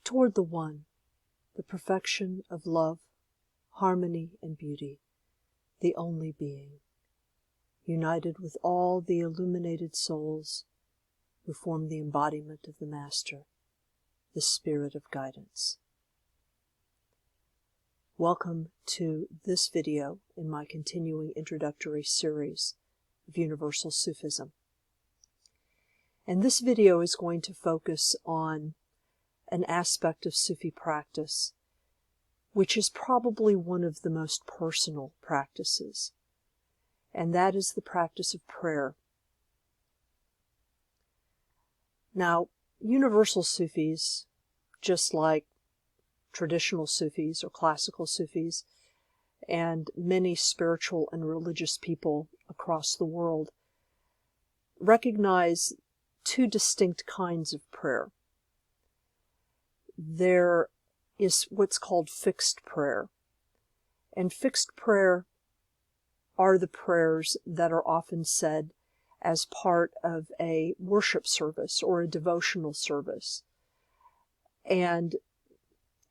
toward the One, the perfection of love, harmony, and beauty, the only being, united with all the illuminated souls who form the embodiment of the Master, the Spirit of Guidance. Welcome to this video in my continuing introductory series of Universal Sufism. And this video is going to focus on an aspect of Sufi practice which is probably one of the most personal practices, and that is the practice of prayer. Now, universal Sufis, just like traditional Sufis or classical Sufis, and many spiritual and religious people across the world, recognize two distinct kinds of prayer. There is what's called fixed prayer, and fixed prayer are the prayers that are often said as part of a worship service or a devotional service. And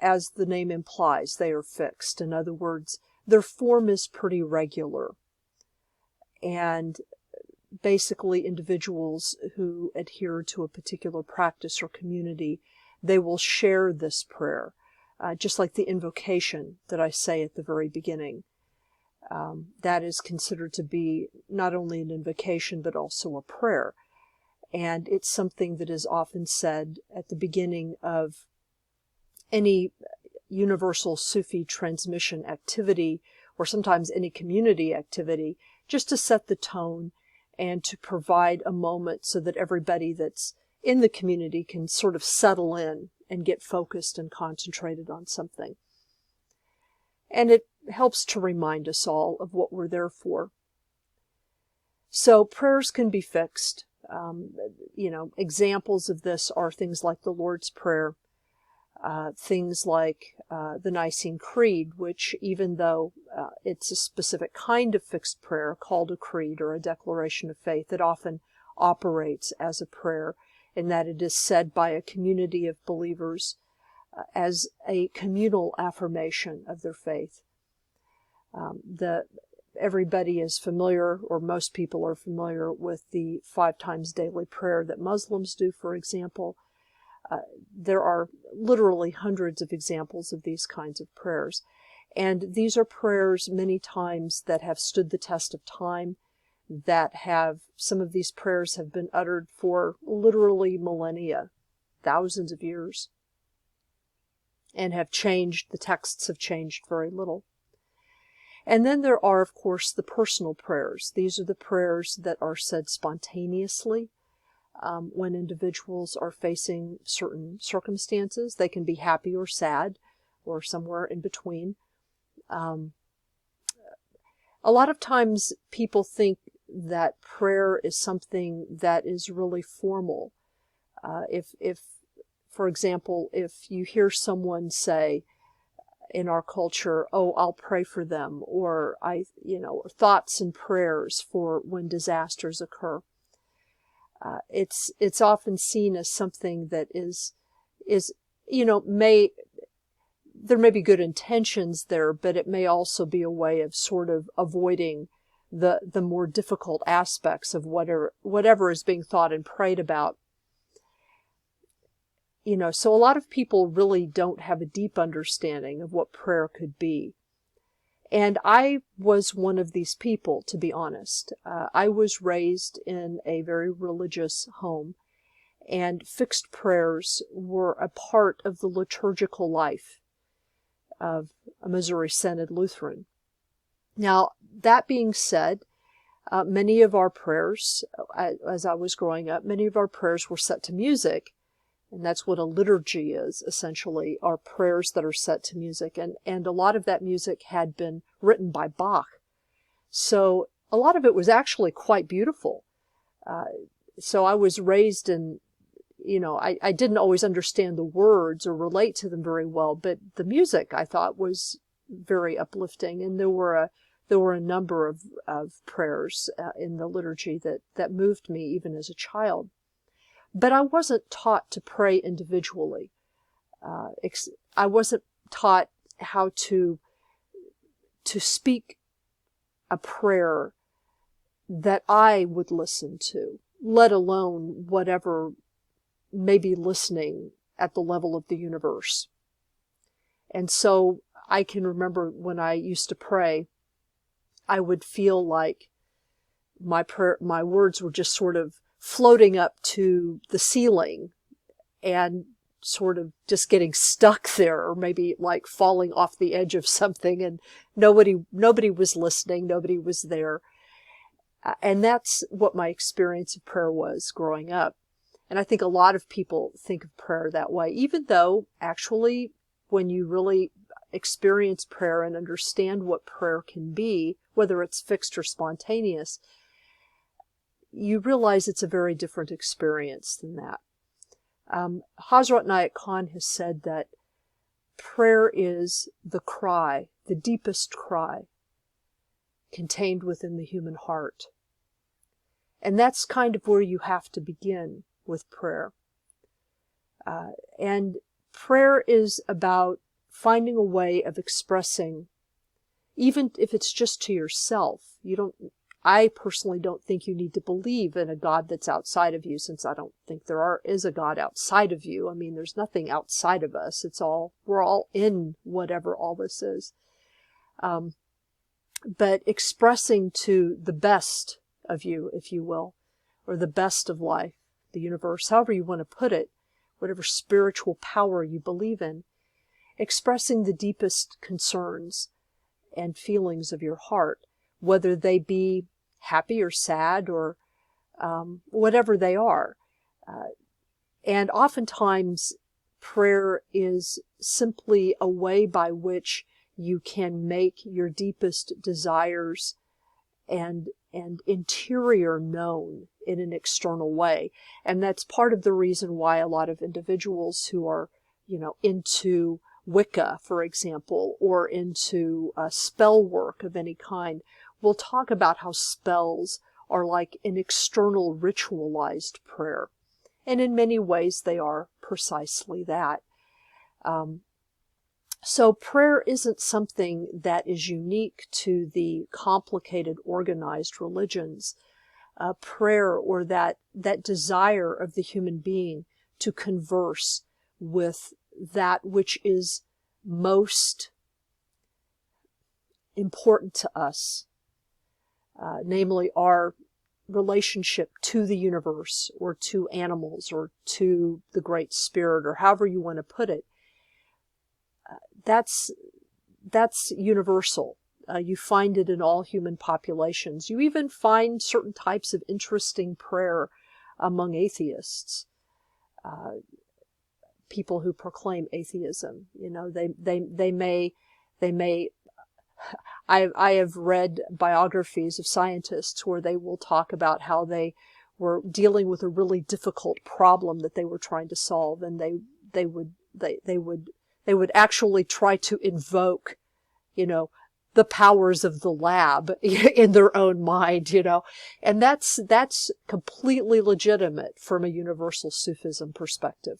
as the name implies, they are fixed. In other words, their form is pretty regular. And basically, individuals who adhere to a particular practice or community, they will share this prayer, just like the invocation that I say at the very beginning. That is considered to be not only an invocation, but also a prayer. And it's something that is often said at the beginning of any universal Sufi transmission activity, or sometimes any community activity, just to set the tone and to provide a moment so that everybody that's in the community can sort of settle in and get focused and concentrated on something. And it helps to remind us all of what we're there for. So prayers can be fixed. Examples of this are things like the Lord's Prayer, things like the Nicene Creed, which even though it's a specific kind of fixed prayer called a creed or a declaration of faith, it often operates as a prayer in that it is said by a community of believers as a communal affirmation of their faith. Everybody is familiar, or most people are familiar, with the 5 times daily prayer that Muslims do, for example. There are literally hundreds of examples of these kinds of prayers. And these are prayers many times that have stood the test of time, some of these prayers have been uttered for literally millennia, thousands of years, and have changed, the texts have changed very little. And then there are, of course, the personal prayers. These are the prayers that are said spontaneously when individuals are facing certain circumstances. They can be happy or sad, or somewhere in between. A lot of times people think that prayer is something that is really formal. For example, if you hear someone say in our culture, "Oh, I'll pray for them," or thoughts and prayers for when disasters occur, it's often seen as something that there may be good intentions there, but it may also be a way of sort of avoiding the more difficult aspects of whatever is being thought and prayed about. So a lot of people really don't have a deep understanding of what prayer could be. And I was one of these people, to be honest. I was raised in a very religious home, and fixed prayers were a part of the liturgical life of a Missouri Synod Lutheran. Now, that being said, many of our prayers, as I was growing up, many of our prayers were set to music. And that's what a liturgy is, essentially, are prayers that are set to music. And a lot of that music had been written by Bach. So a lot of it was actually quite beautiful. So I was raised in, I didn't always understand the words or relate to them very well, but the music I thought was very uplifting. And there were a number of prayers in the liturgy that moved me even as a child. But I wasn't taught to pray individually. I wasn't taught how to speak a prayer that I would listen to, let alone whatever may be listening at the level of the universe. And so I can remember when I used to pray, I would feel like my words were just sort of floating up to the ceiling and sort of just getting stuck there, or maybe like falling off the edge of something, and nobody was listening, nobody was there. And that's what my experience of prayer was growing up. And I think a lot of people think of prayer that way, even though actually when you really experience prayer and understand what prayer can be, whether it's fixed or spontaneous, you realize it's a very different experience than that. Hazrat Nayak Khan has said that prayer is the cry, the deepest cry contained within the human heart. And that's kind of where you have to begin with prayer. And prayer is about finding a way of expressing, even if it's just to yourself. I personally don't think you need to believe in a God that's outside of you, since I don't think is a God outside of you. I mean, there's nothing outside of us. We're all in whatever all this is. But expressing to the best of you, if you will, or the best of life, the universe, however you want to put it, whatever spiritual power you believe in, expressing the deepest concerns and feelings of your heart, whether they be happy or sad or whatever they are. And oftentimes prayer is simply a way by which you can make your deepest desires and interior known in an external way. And that's part of the reason why a lot of individuals who are, into Wicca, for example, or into spell work of any kind, will talk about how spells are like an external ritualized prayer. And in many ways, they are precisely that. So prayer isn't something that is unique to the complicated, organized religions. Prayer, or that desire of the human being to converse with that which is most important to us, namely our relationship to the universe, or to animals, or to the Great Spirit, or however you want to put it. That's universal. You find it in all human populations. You even find certain types of interesting prayer among atheists, people who proclaim atheism. They may. I have read biographies of scientists where they will talk about how they were dealing with a really difficult problem that they were trying to solve, and they would actually try to invoke, the powers of the lab in their own mind, and that's completely legitimate from a universal Sufism perspective.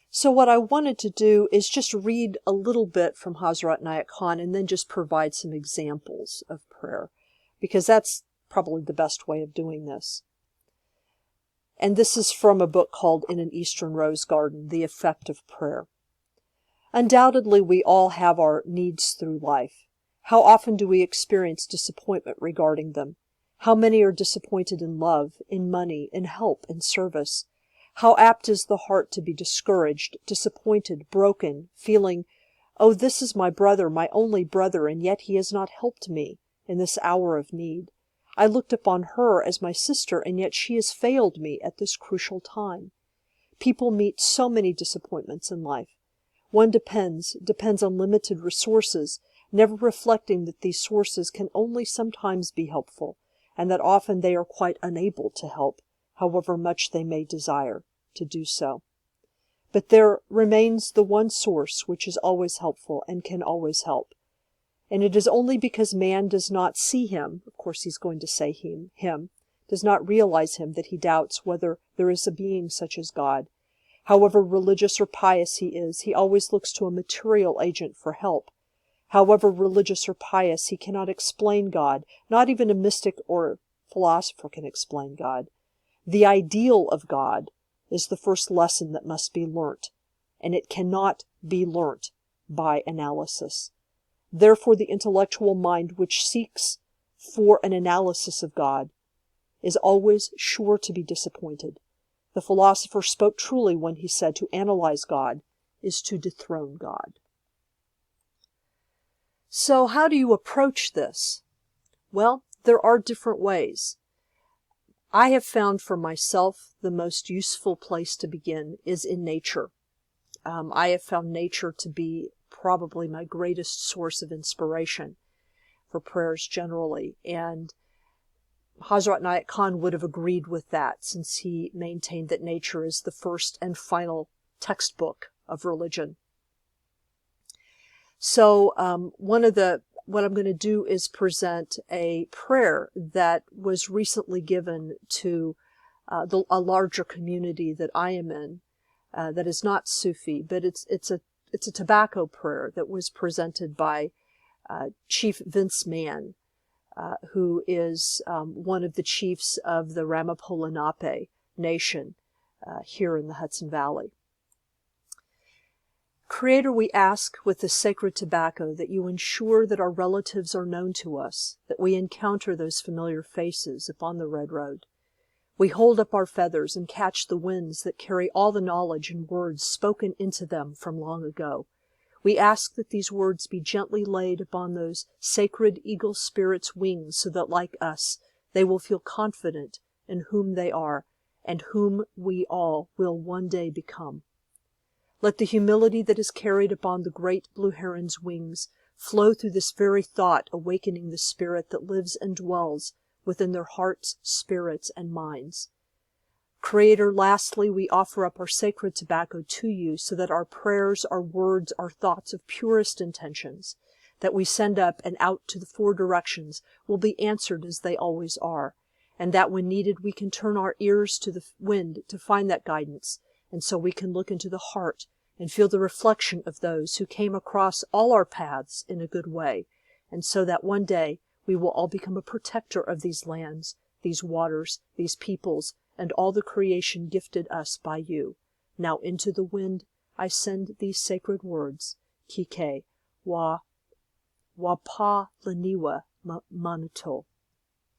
So what I wanted to do is just read a little bit from Hazrat Nayak Khan and then just provide some examples of prayer, because that's probably the best way of doing this. And this is from a book called In an Eastern Rose Garden, The Effect of Prayer. Undoubtedly, we all have our needs through life. How often do we experience disappointment regarding them? How many are disappointed in love, in money, in help, in service? How apt is the heart to be discouraged, disappointed, broken, feeling, "Oh, this is my brother, my only brother, and yet he has not helped me in this hour of need. I looked upon her as my sister, and yet she has failed me at this crucial time." People meet so many disappointments in life. One depends on limited resources, never reflecting that these sources can only sometimes be helpful, and that often they are quite unable to help, however much they may desire to do so. But there remains the one source which is always helpful and can always help. And it is only because man does not see him, of course he's going to say him, does not realize him, that he doubts whether there is a being such as God. However religious or pious he is, he always looks to a material agent for help. However religious or pious, he cannot explain God. Not even a mystic or philosopher can explain God. The ideal of God is the first lesson that must be learnt, and it cannot be learnt by analysis. Therefore, the intellectual mind which seeks for an analysis of God is always sure to be disappointed. The philosopher spoke truly when he said to analyze God is to dethrone God. So how do you approach this? Well, there are different ways. I have found for myself the most useful place to begin is in nature. I have found nature to be probably my greatest source of inspiration for prayers generally. And Hazrat Nayak Khan would have agreed with that, since he maintained that nature is the first and final textbook of religion. So what I'm going to do is present a prayer that was recently given to a larger community that I am in, that is not Sufi, but it's a tobacco prayer that was presented by Chief Vince Mann, who is one of the chiefs of the Ramapo Lenape nation here in the Hudson Valley. Creator, we ask with the sacred tobacco that you ensure that our relatives are known to us, that we encounter those familiar faces upon the red road. We hold up our feathers and catch the winds that carry all the knowledge and words spoken into them from long ago. We ask that these words be gently laid upon those sacred eagle spirits' wings, so that, like us, they will feel confident in whom they are and whom we all will one day become. Let the humility that is carried upon the great blue heron's wings flow through this very thought, awakening the spirit that lives and dwells within their hearts, spirits, and minds. Creator, lastly, we offer up our sacred tobacco to you so that our prayers, our words, our thoughts of purest intentions that we send up and out to the four directions will be answered as they always are, and that when needed we can turn our ears to the wind to find that guidance, and so we can look into the heart and feel the reflection of those who came across all our paths in a good way, and so that one day we will all become a protector of these lands, these waters, these peoples, and all the creation gifted us by you. Now into the wind I send these sacred words, Kike, wa pa laniwa manuto.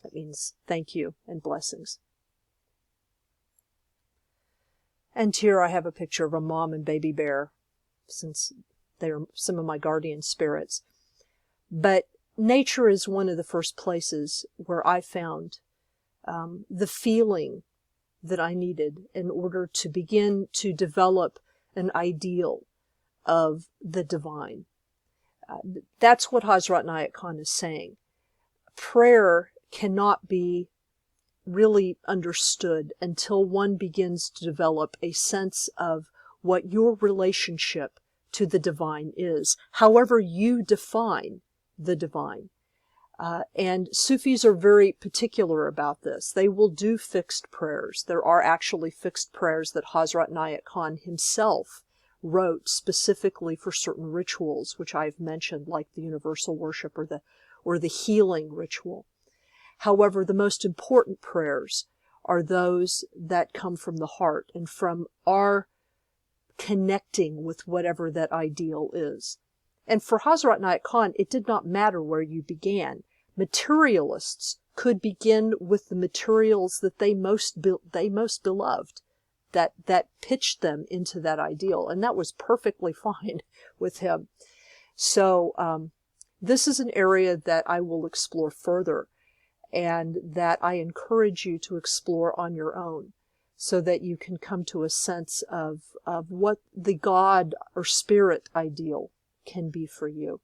That means thank you and blessings. And here I have a picture of a mom and baby bear, since they are some of my guardian spirits. But nature is one of the first places where I found the feeling that I needed in order to begin to develop an ideal of the divine. That's what Hazrat Nayak Khan is saying. Prayer cannot be really understood until one begins to develop a sense of what your relationship to the divine is, however you define the divine. And Sufis are very particular about this. They will do fixed prayers. There are actually fixed prayers that Hazrat Nayak Khan himself wrote specifically for certain rituals, which I've mentioned, like the universal worship or the healing ritual. However, the most important prayers are those that come from the heart and from our connecting with whatever that ideal is. And for Hazrat Nayak Khan, it did not matter where you began. Materialists could begin with the materials that they most beloved, that pitched them into that ideal, and that was perfectly fine with him. So this is an area that I will explore further, and that I encourage you to explore on your own, so that you can come to a sense of what the God or spirit ideal can be for you.